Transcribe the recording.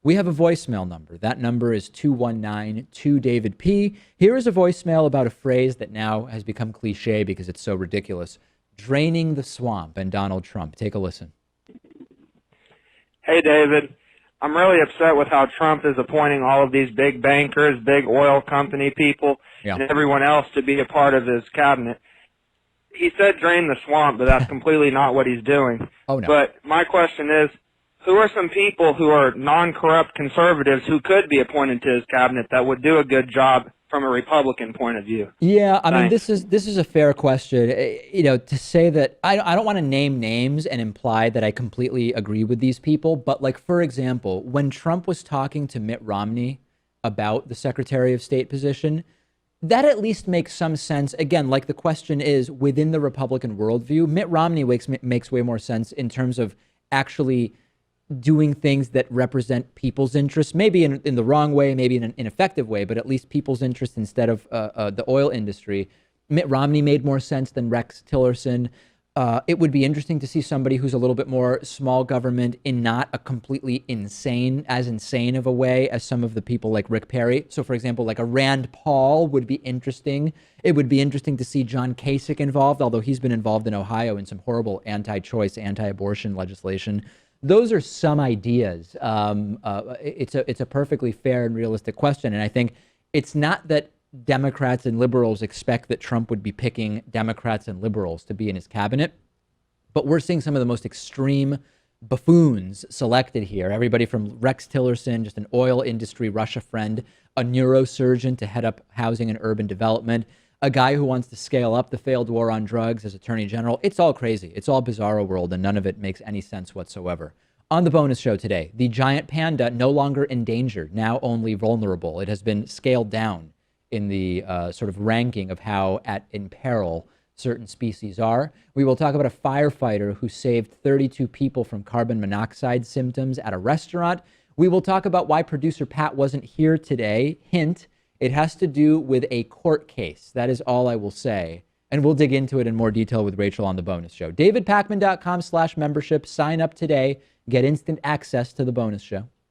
we have a voicemail number. That number is 219-2-DAVID-P. Here is a voicemail about a phrase that now has become cliche because it's so ridiculous. Draining the swamp and Donald Trump. Take a listen. Hey, David. I'm really upset with how Trump is appointing all of these big bankers, big oil company people, and everyone else to be a part of his cabinet. He said drain the swamp, but that's completely not what he's doing. Oh, no. But my question is, who are some people who are non-corrupt conservatives who could be appointed to his cabinet that would do a good job from a Republican point of view? Yeah, I mean, this is a fair question. You know, to say that I don't want to name names and imply that I completely agree with these people, but like, for example, when Trump was talking to Mitt Romney about the Secretary of State position, that at least makes some sense. Again, like the question is within the Republican worldview, Mitt Romney makes way more sense in terms of actually doing things that represent people's interests, maybe in the wrong way, maybe in an ineffective way, but at least people's interests instead of the oil industry. Mitt Romney made more sense than Rex Tillerson. It would be interesting to see somebody who's a little bit more small government in not a completely insane of a way as some of the people like Rick Perry. So, for example, like a Rand Paul would be interesting. It would be interesting to see John Kasich involved, although he's been involved in Ohio in some horrible anti-choice, anti-abortion legislation. Those are some ideas. It's a perfectly fair and realistic question. And I think it's not that Democrats and liberals expect that Trump would be picking Democrats and liberals to be in his cabinet, but we're seeing some of the most extreme buffoons selected here. Everybody from Rex Tillerson, just an oil industry Russia friend, a neurosurgeon to head up housing and urban development, a guy who wants to scale up the failed war on drugs as attorney general. It's all crazy. It's all bizarro world, and none of it makes any sense whatsoever. On the bonus show today, the giant panda no longer endangered, now only vulnerable. It has been scaled down in the sort of ranking of how in peril certain species are. We will talk about a firefighter who saved 32 people from carbon monoxide symptoms at a restaurant. We will talk about why producer Pat wasn't here today. Hint, it has to do with a court case. That is all I will say. And we'll dig into it in more detail with Rachel on the bonus show. DavidPakman.com/membership. Sign up today. Get instant access to the bonus show.